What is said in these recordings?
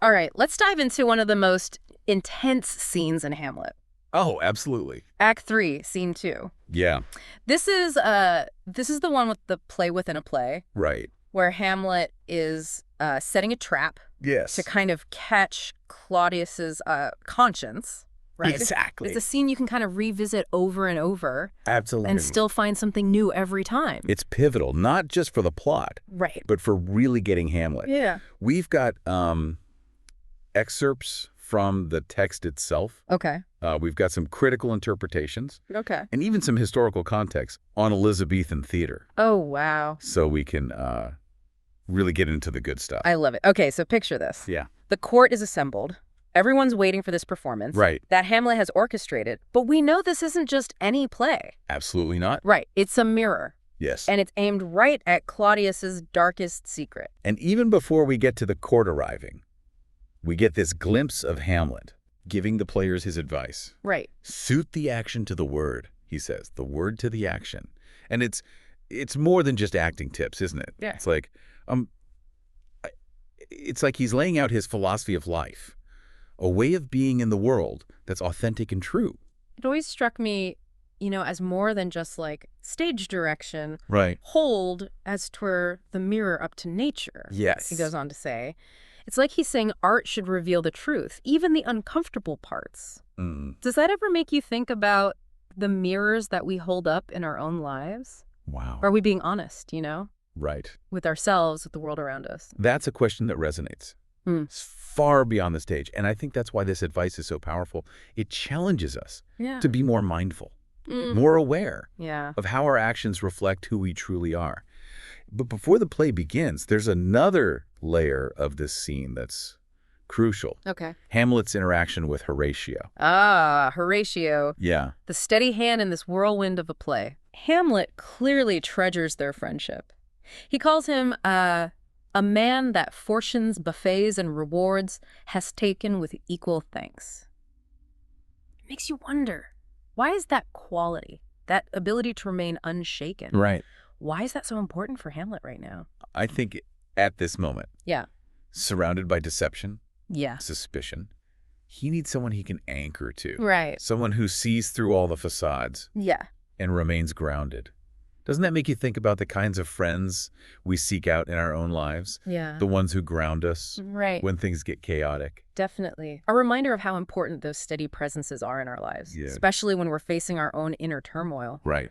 All right, let's dive into one of the most intense scenes in Hamlet. Oh, absolutely. Act 3, Scene 2. Yeah. This is the one with the play within a play, Right. where Hamlet is setting a trap Yes. to kind of catch Claudius's conscience, right? Exactly. It's a scene you can kind of revisit over and over Absolutely. and still find something new every time. It's pivotal, not just for the plot, Right. but for really getting Hamlet. Yeah. We've got excerpts from the text itself. Okay. We've got some critical interpretations Okay. and even some historical context on Elizabethan theater. Oh, wow. So we can really get into the good stuff. I love it. Okay, so picture this. Yeah. The court is assembled. Everyone's waiting for this performance. Right. That Hamlet has orchestrated. But we know this isn't just any play. Absolutely not. Right. It's a mirror. Yes. And it's aimed right at Claudius's darkest secret. And even before we get to the court arriving, we get this glimpse of Hamlet giving the players his advice. Right. Suit the action to the word, he says, the word to the action. And it's more than just acting tips, isn't it? Yeah. It's like he's laying out his philosophy of life, a way of being in the world that's authentic and true. It always struck me, as more than just like stage direction. Right. Hold as twere the mirror up to nature. Yes. He goes on to say. It's like he's saying art should reveal the truth, even the uncomfortable parts. Mm. Does that ever make you think about the mirrors that we hold up in our own lives? Wow. Are we being honest, Right. with ourselves, with the world around us? That's a question that resonates. It's far beyond the stage. And I think that's why this advice is so powerful. It challenges us to be more mindful, more aware of how our actions reflect who we truly are. But before the play begins, there's another layer of this scene that's crucial. Okay. Hamlet's interaction with Horatio. Ah, Horatio. Yeah. The steady hand in this whirlwind of a play. Hamlet clearly treasures their friendship. He calls him a man that fortune's buffets and rewards has taken with equal thanks. It makes you wonder, why is that quality, that ability to remain unshaken? Right. Why is that so important for Hamlet right now? I think at this moment, Yeah. surrounded by deception, Yeah. suspicion, he needs someone he can anchor to. Right. Someone who sees through all the facades Yeah. and remains grounded. Doesn't that make you think about the kinds of friends we seek out in our own lives? Yeah. The ones who ground us Right. when things get chaotic. Definitely. A reminder of how important those steady presences are in our lives, Yeah. especially when we're facing our own inner turmoil. Right.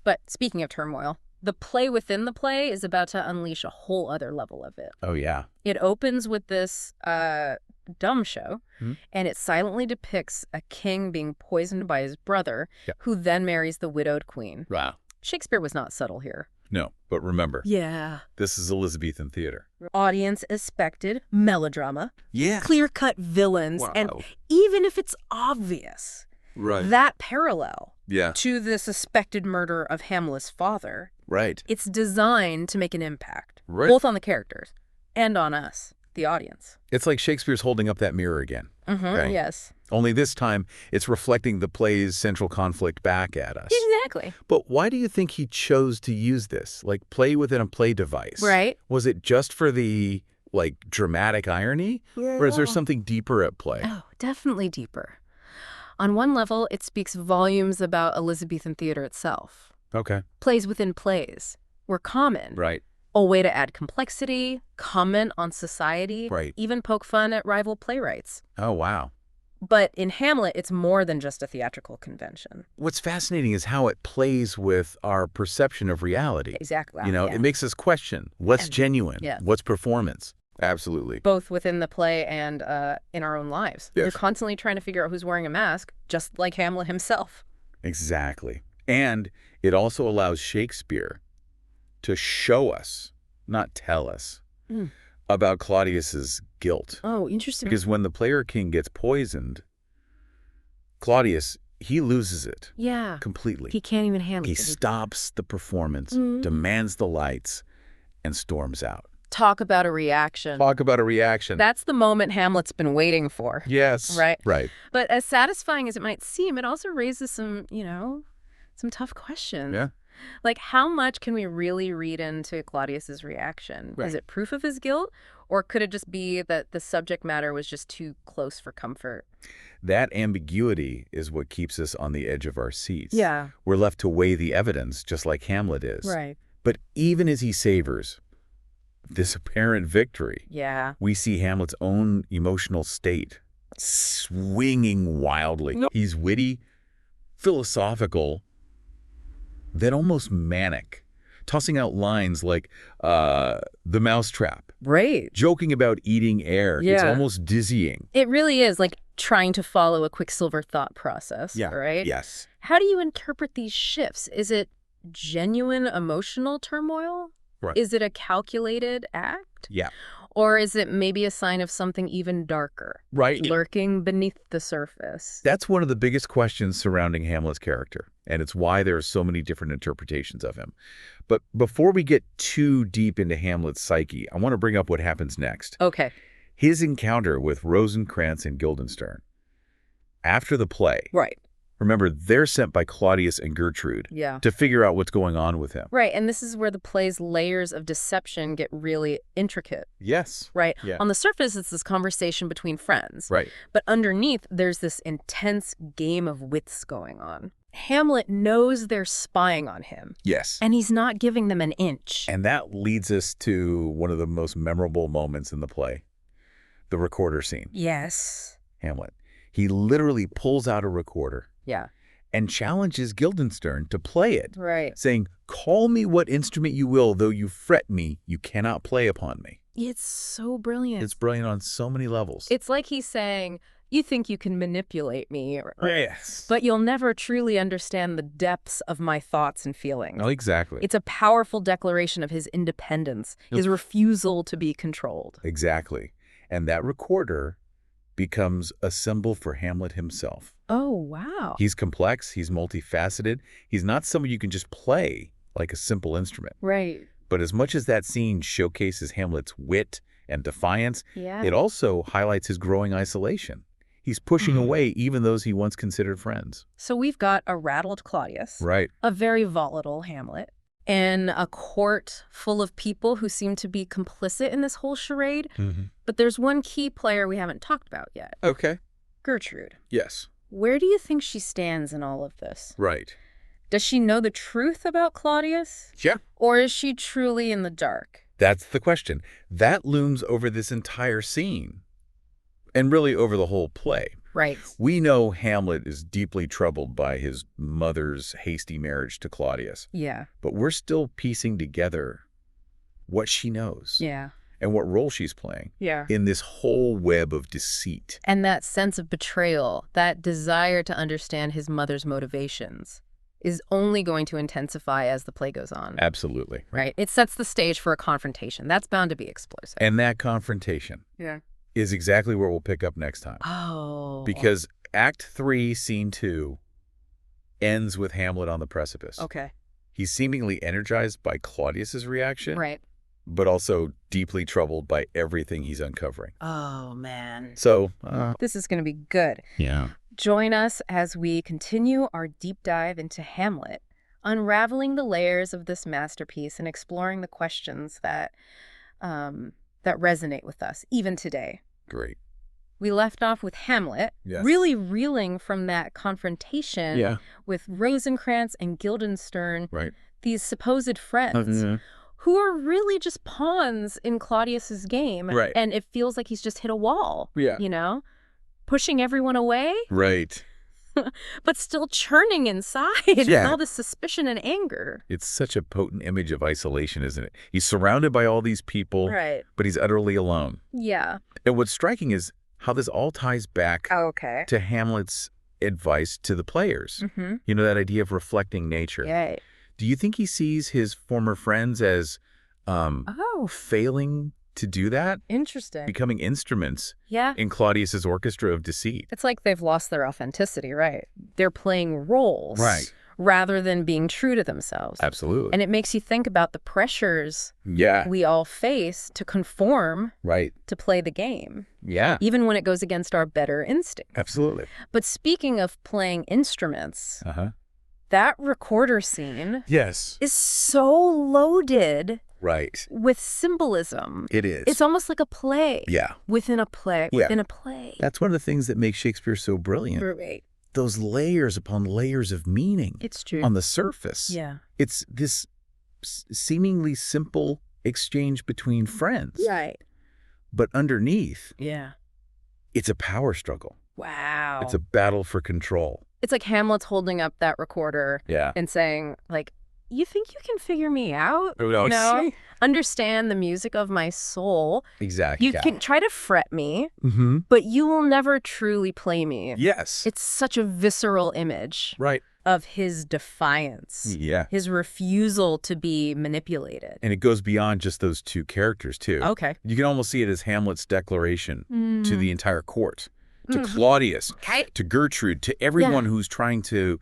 But speaking of turmoil, the play within the play is about to unleash a whole other level of it. Oh, yeah. It opens with this dumb show, and it silently depicts a king being poisoned by his brother, who then marries the widowed queen. Wow. Shakespeare was not subtle here. No, but remember, Yeah. this is Elizabethan theater. Audience expected melodrama, Yeah. clear-cut villains, and even if it's obvious, Right. that parallel Yeah. to the suspected murder of Hamlet's father, Right. it's designed to make an impact, Right. both on the characters and on us, the audience. It's like Shakespeare's holding up that mirror again. Okay? Yes. Only this time, it's reflecting the play's central conflict back at us. Exactly. But why do you think he chose to use this? Like, play within a play device? Right. Was it just for the, dramatic irony? Yeah. Or is there something deeper at play? Oh, definitely deeper. On one level, it speaks volumes about Elizabethan theater itself. Okay. Plays within plays were common. Right. A way to add complexity, comment on society, Right. even poke fun at rival playwrights. Oh, wow. But in Hamlet, it's more than just a theatrical convention. What's fascinating is how it plays with our perception of reality. Exactly. It makes us question what's genuine, Yeah. what's performance. Absolutely. Both within the play and in our own lives. Yes. You're constantly trying to figure out who's wearing a mask, just like Hamlet himself. Exactly. And it also allows Shakespeare to show us, not tell us, about Claudius's guilt. Oh, interesting. Because when the player king gets poisoned, Claudius, he loses it. Yeah. Completely. He can't even handle He it. stops the performance, demands the lights, and storms out. Talk about a reaction. Talk about a reaction. That's the moment Hamlet's been waiting for. Yes. Right? Right. But as satisfying as it might seem, it also raises some tough questions. Yeah. Like, how much can we really read into Claudius's reaction? Right. Is it proof of his guilt? Or could it just be that the subject matter was just too close for comfort? That ambiguity is what keeps us on the edge of our seats. Yeah. We're left to weigh the evidence, just like Hamlet is. Right. But even as he savors this apparent victory, yeah, we see Hamlet's own emotional state swinging wildly. Nope. He's witty, philosophical, then almost manic, tossing out lines like the mousetrap. Right. Joking about eating air. Yeah. It's almost dizzying. It really is like trying to follow a Quicksilver thought process, right? Yes. How do you interpret these shifts? Is it genuine emotional turmoil? Right. Is it a calculated act? Yeah. Or is it maybe a sign of something even darker, Right. lurking beneath the surface? That's one of the biggest questions surrounding Hamlet's character, and it's why there are so many different interpretations of him. But before we get too deep into Hamlet's psyche, I want to bring up what happens next. Okay. His encounter with Rosencrantz and Guildenstern. After the play, Right. remember, they're sent by Claudius and Gertrude to figure out what's going on with him. Right, and this is where the play's layers of deception get really intricate. Yes. Right? Yeah. On the surface, it's this conversation between friends. Right. But underneath, there's this intense game of wits going on. Hamlet knows they're spying on him. Yes. And he's not giving them an inch. And that leads us to one of the most memorable moments in the play, the recorder scene. Yes. Hamlet. He literally pulls out a recorder. Yeah. And challenges Guildenstern to play it, Right. saying, "Call me what instrument you will, though you fret me, you cannot play upon me." It's so brilliant. It's brilliant on so many levels. It's like he's saying, you think you can manipulate me, Yes. but you'll never truly understand the depths of my thoughts and feelings. Oh, exactly. It's a powerful declaration of his independence, his refusal to be controlled. Exactly. And that recorder becomes a symbol for Hamlet himself. Oh, wow. He's complex, he's multifaceted, he's not someone you can just play like a simple instrument. Right. But as much as that scene showcases Hamlet's wit and defiance, Yeah. it also highlights his growing isolation. He's pushing away even those he once considered friends. So we've got a rattled Claudius, Right. a very volatile Hamlet, and a court full of people who seem to be complicit in this whole charade. But there's one key player we haven't talked about yet. Okay. Gertrude. Yes. Where do you think she stands in all of this? Right. Does she know the truth about Claudius? Yeah. Or is she truly in the dark? That's the question. That looms over this entire scene, and really over the whole play. Right. We know Hamlet is deeply troubled by his mother's hasty marriage to Claudius. Yeah. But we're still piecing together what she knows. Yeah. And what role she's playing. Yeah. In this whole web of deceit. And that sense of betrayal, that desire to understand his mother's motivations, is only going to intensify as the play goes on. Absolutely. Right? It sets the stage for a confrontation. That's bound to be explosive. And that confrontation is exactly where we'll pick up next time. Oh. Because Act 3, Scene 2 ends with Hamlet on the precipice. Okay. He's seemingly energized by Claudius's reaction. Right. But also deeply troubled by everything he's uncovering. Oh, man. So, this is going to be good. yeah. Join us as we continue our deep dive into Hamlet, unraveling the layers of this masterpiece and exploring the questions that resonate with us, even today. Great. We left off with Hamlet, really reeling from that confrontation with Rosencrantz and Guildenstern, these supposed friends. Who are really just pawns in Claudius's game. Right. And it feels like he's just hit a wall, Yeah. you know, pushing everyone away, Right. but still churning inside with all this suspicion and anger. It's such a potent image of isolation, isn't it? He's surrounded by all these people, but he's utterly alone. Yeah. And what's striking is how this all ties back Okay. to Hamlet's advice to the players. You know, that idea of reflecting nature. Yay. Do you think he sees his former friends as failing to do that? Interesting. Becoming instruments in Claudius's orchestra of deceit. It's like they've lost their authenticity, right? They're playing roles rather than being true to themselves. Absolutely. And it makes you think about the pressures Yeah. we all face to conform Right. to play the game, Yeah. even when it goes against our better instincts. Absolutely. But speaking of playing instruments, Uh-huh. that recorder scene Yes. is so loaded Right. with symbolism. It is. It's almost like a play. Yeah. Within a play. Yeah. Within a play. That's one of the things that makes Shakespeare so brilliant. Right. Those layers upon layers of meaning. It's true. On the surface. Yeah. It's this seemingly simple exchange between friends. Right. But underneath, yeah, it's a power struggle. Wow. It's a battle for control. It's like Hamlet's holding up that recorder and saying, like, you think you can figure me out? No. Understand the music of my soul. Exactly. You can try to fret me, but you will never truly play me. Yes. It's such a visceral image. Right. Of his defiance. Yeah. His refusal to be manipulated. And it goes beyond just those two characters, too. Okay. You can almost see it as Hamlet's declaration to the entire court, to Claudius, to Gertrude, to everyone who's trying to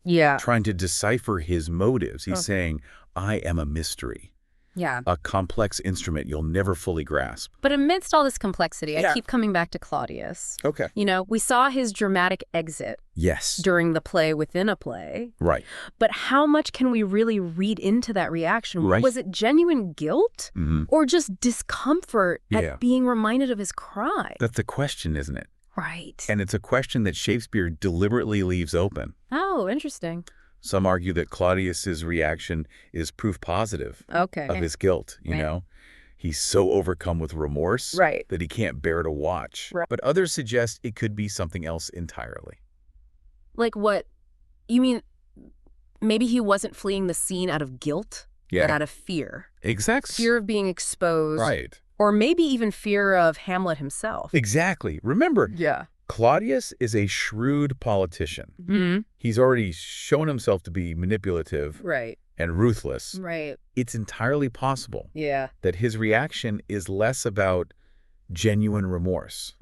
decipher his motives. He's saying, I am a mystery. Yeah. A complex instrument you'll never fully grasp. But amidst all this complexity, I keep coming back to Claudius. Okay. You know, we saw his dramatic exit. Yes. During the play within a play. Right. But how much can we really read into that reaction? Right. Was it genuine guilt or just discomfort at being reminded of his crime? That's the question, isn't it? Right. And it's a question that Shakespeare deliberately leaves open. Oh, interesting. Some argue that Claudius's reaction is proof positive of his guilt, you know? He's so overcome with remorse that he can't bear to watch. Right. But others suggest it could be something else entirely. Like what? You mean maybe he wasn't fleeing the scene out of guilt, but out of fear? Exactly. Fear of being exposed. Right. Or maybe even fear of Hamlet himself. Exactly. Remember, Claudius is a shrewd politician. He's already shown himself to be manipulative and ruthless. Right. It's entirely possible that his reaction is less about genuine remorse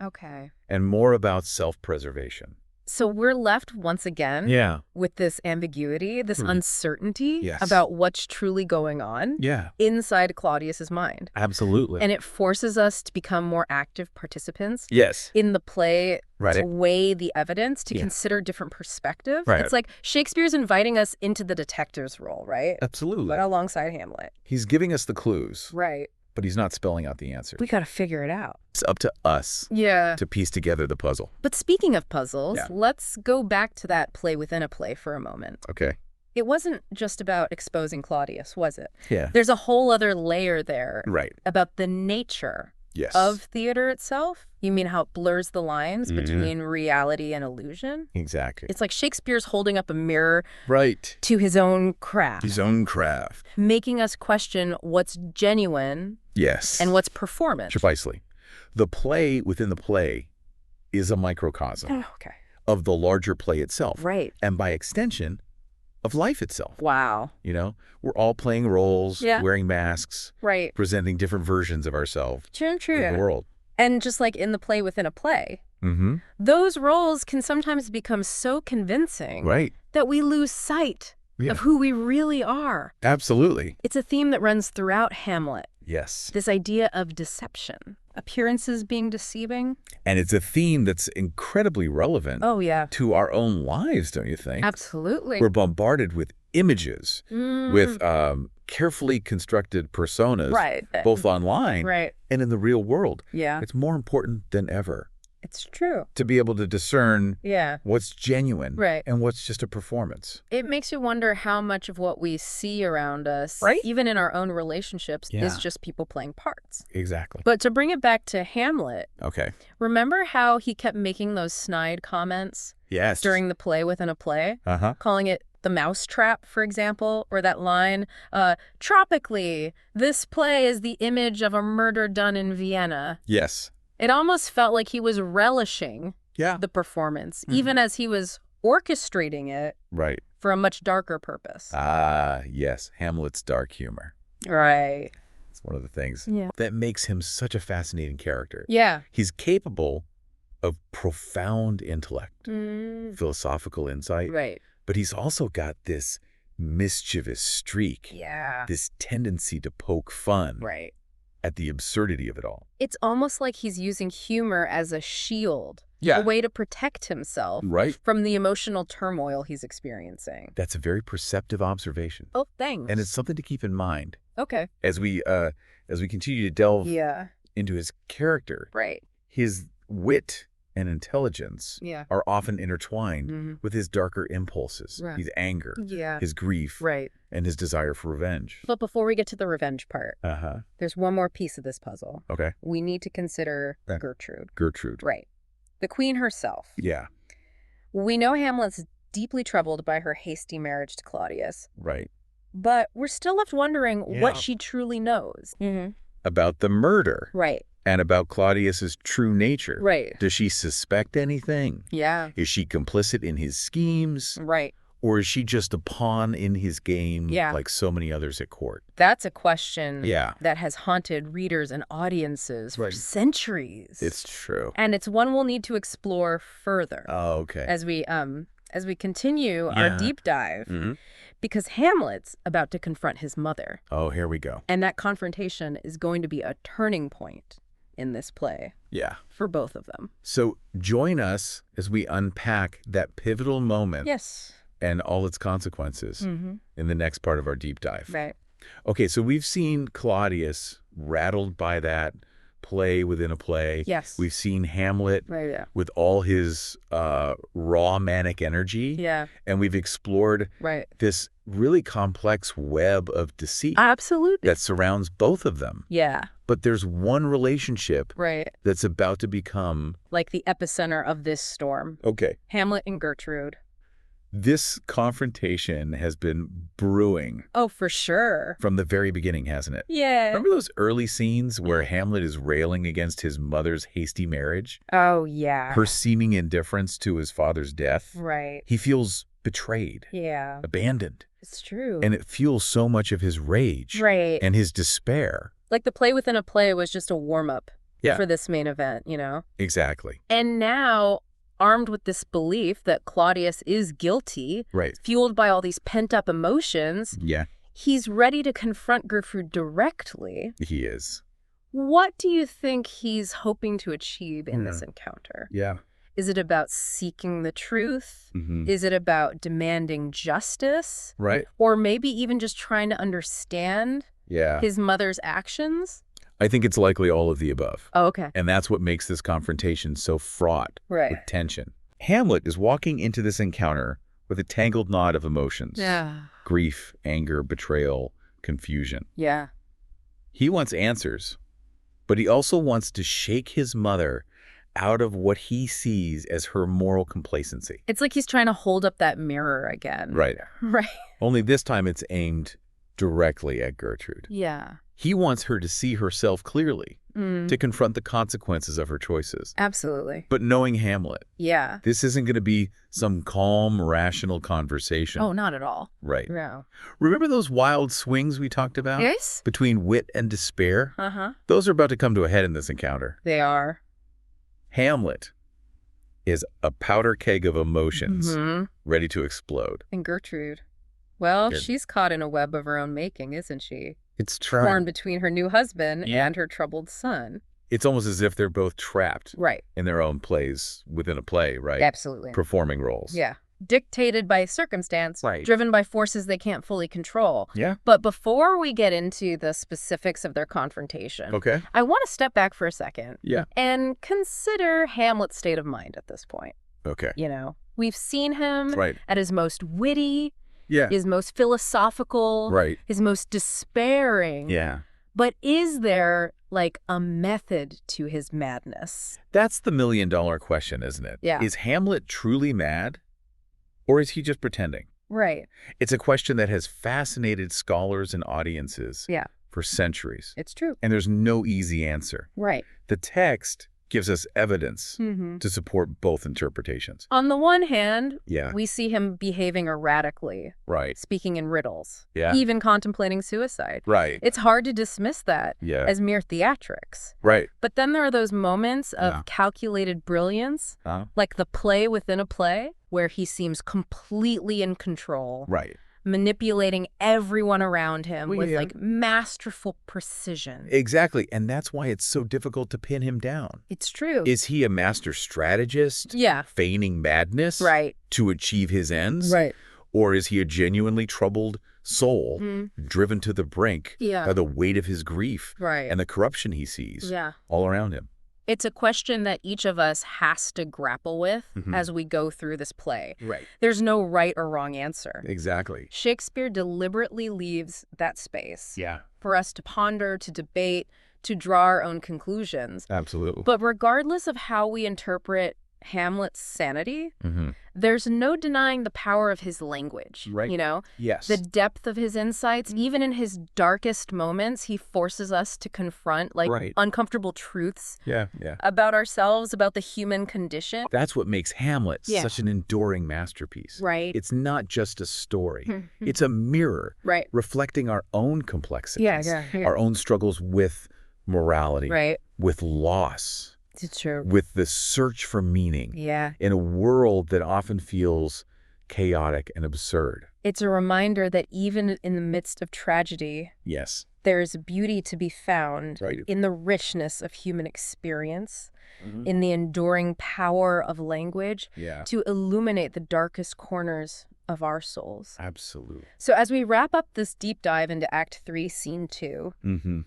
and more about self-preservation. So we're left once again with this ambiguity, this uncertainty about what's truly going on inside Claudius's mind. Absolutely. And it forces us to become more active participants in the play, to weigh the evidence, to consider different perspectives. It's like Shakespeare's inviting us into the detective's role, right? Absolutely. But alongside Hamlet. He's giving us the clues. Right. But he's not spelling out the answer. We got to figure it out. It's up to us to piece together the puzzle. But speaking of puzzles, let's go back to that play within a play for a moment. Okay. It wasn't just about exposing Claudius, was it? Yeah. There's a whole other layer there about the nature of theater itself. You mean how it blurs the lines between reality and illusion? Exactly. It's like Shakespeare's holding up a mirror to his own craft. His own craft. Making us question what's genuine and what's performance. Precisely. The play within the play is a microcosm of the larger play itself. Right. And by extension, of life itself. Wow. You know, we're all playing roles, wearing masks, presenting different versions of ourselves in the world. And just like in the play within a play, those roles can sometimes become so convincing that we lose sight of who we really are. Absolutely. It's a theme that runs throughout Hamlet. Yes. This idea of deception, appearances being deceiving. And it's a theme that's incredibly relevant to our own lives, don't you think? Absolutely. We're bombarded with images, with carefully constructed personas, both online and in the real world. Yeah. It's more important than ever. It's true. To be able to discern what's genuine and what's just a performance. It makes you wonder how much of what we see around us, even in our own relationships, is just people playing parts. Exactly. But to bring it back to Hamlet, remember how he kept making those snide comments during the play within a play? Calling it the mousetrap, for example, or that line, tropically, this play is the image of a murder done in Vienna. Yes. It almost felt like he was relishing the performance, even as he was orchestrating it for a much darker purpose. Ah, yes. Hamlet's dark humor. Right. It's one of the things that makes him such a fascinating character. Yeah. He's capable of profound intellect, philosophical insight. Right. But he's also got this mischievous streak. Yeah. This tendency to poke fun. Right. At the absurdity of it all. It's almost like he's using humor as a shield, a way to protect himself from the emotional turmoil he's experiencing. That's a very perceptive observation. Oh, thanks. And it's something to keep in mind Okay. As we continue to delve into his character, his wit and intelligence are often intertwined with his darker impulses, his anger, his grief, and his desire for revenge. But before we get to the revenge part, there's one more piece of this puzzle. Okay. We need to consider Gertrude. Gertrude. Right. The queen herself. Yeah. We know Hamlet's deeply troubled by her hasty marriage to Claudius. Right. But we're still left wondering what she truly knows. About the murder. Right. And about Claudius's true nature. Right. Does she suspect anything? Yeah. Is she complicit in his schemes? Right. Or is she just a pawn in his game like so many others at court? That's a question that has haunted readers and audiences for centuries. It's true. And it's one we'll need to explore further. Oh, okay. As we continue our deep dive. Because Hamlet's about to confront his mother. Oh, here we go. And that confrontation is going to be a turning point in this play. Yeah. For both of them. So join us as we unpack that pivotal moment. Yes. And all its consequences in the next part of our deep dive. Right. Okay, so we've seen Claudius rattled by that play within a play. Yes. We've seen Hamlet with all his raw manic energy. Yeah. And we've explored this really complex web of deceit. Absolutely. That surrounds both of them. Yeah. But there's one relationship that's about to become like the epicenter of this storm. Okay. Hamlet and Gertrude. This confrontation has been brewing. Oh, for sure. From the very beginning, hasn't it? Yeah. Remember those early scenes where Hamlet is railing against his mother's hasty marriage? Oh, yeah. Her seeming indifference to his father's death? Right. He feels betrayed. Yeah. Abandoned. It's true. And it fuels so much of his rage. Right. And his despair. Like the play within a play was just a warm-up for this main event, you know? Exactly. And now, armed with this belief that Claudius is guilty, fueled by all these pent-up emotions, he's ready to confront Gertrude directly. He is. What do you think he's hoping to achieve in this encounter? Yeah. Is it about seeking the truth? Is it about demanding justice? Right. Or maybe even just trying to understand his mother's actions? I think it's likely all of the above. Oh, okay. And that's what makes this confrontation so fraught with tension. Hamlet is walking into this encounter with a tangled knot of emotions. Yeah. Grief, anger, betrayal, confusion. Yeah. He wants answers, but he also wants to shake his mother out of what he sees as her moral complacency. It's like he's trying to hold up that mirror again. Right. Right. Only this time it's aimed directly at Gertrude. Yeah. He wants her to see herself clearly, to confront the consequences of her choices. Absolutely. But knowing Hamlet, this isn't going to be some calm, rational conversation. Oh, not at all. Right. Yeah. Remember those wild swings we talked about? Yes. Between wit and despair? Those are about to come to a head in this encounter. They are. Hamlet is a powder keg of emotions ready to explode. And Gertrude, well, she's caught in a web of her own making, isn't she? It's torn between her new husband and her troubled son. It's almost as if they're both trapped in their own plays within a play, right? Absolutely. Performing roles. Yeah. Dictated by circumstance, driven by forces they can't fully control. Yeah. But before we get into the specifics of their confrontation, I want to step back for a second and consider Hamlet's state of mind at this point. Okay. You know, we've seen him at his most witty, Yeah. his most philosophical, Right. his most despairing. Yeah. But is there, like, a method to his madness? That's the million-dollar question, isn't it? Yeah. Is Hamlet truly mad, or is he just pretending? Right. It's a question that has fascinated scholars and audiences Yeah. for centuries. It's true. And there's no easy answer. Right. The text gives us evidence to support both interpretations. On the one hand, Yeah. we see him behaving erratically, Right. speaking in riddles, Yeah. even contemplating suicide. Right. It's hard to dismiss that Yeah. as mere theatrics. Right. But then there are those moments of calculated brilliance, like the play within a play, where he seems completely in control. Right. Manipulating everyone around him with like masterful precision. Exactly. And that's why it's so difficult to pin him down. It's true. Is he a master strategist? Yeah. Feigning madness? Right. To achieve his ends? Right. Or is he a genuinely troubled, soul driven to the brink by the weight of his grief and the corruption he sees all around him. It's a question that each of us has to grapple with as we go through this play. There's no right or wrong answer. Exactly. Shakespeare deliberately leaves that space for us to ponder, to debate, to draw our own conclusions. Absolutely. But regardless of how we interpret Hamlet's sanity, there's no denying the power of his language, you know? Yes. The depth of his insights, even in his darkest moments, he forces us to confront, like, uncomfortable truths about ourselves, about the human condition. That's what makes Hamlet such an enduring masterpiece. It's not just a story. It's a mirror reflecting our own complexities, our own struggles with morality, with loss. It's true. With the search for meaning in a world that often feels chaotic and absurd. It's a reminder that even in the midst of tragedy, there is beauty to be found in the richness of human experience, in the enduring power of language to illuminate the darkest corners of our souls. Absolutely. So as we wrap up this deep dive into Act 3, Scene 2,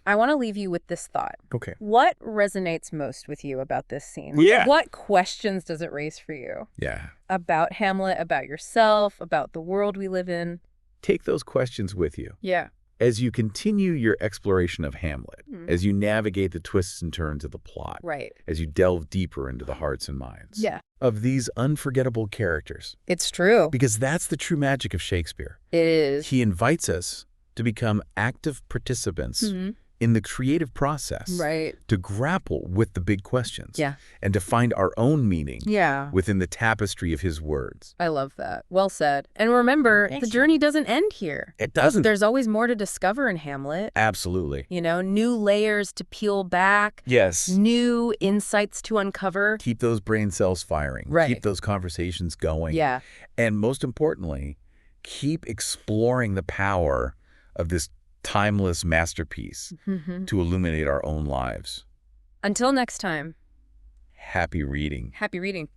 I want to leave you with this thought. Okay. What resonates most with you about this scene? What questions does it raise for you? About Hamlet, about yourself, about the world we live in? Take those questions with you. As you continue your exploration of Hamlet, as you navigate the twists and turns of the plot, as you delve deeper into the hearts and minds of these unforgettable characters. It's true. Because that's the true magic of Shakespeare. It is. He invites us to become active participants in the creative process, to grapple with the big questions, and to find our own meaning within the tapestry of his words. I love that. Well said. And remember, the journey doesn't end here. It doesn't. There's always more to discover in Hamlet. Absolutely. You know, new layers to peel back. New insights to uncover. Keep those brain cells firing. Keep those conversations going. And most importantly, keep exploring the power of this timeless masterpiece to illuminate our own lives. Until next time. Happy reading. Happy reading.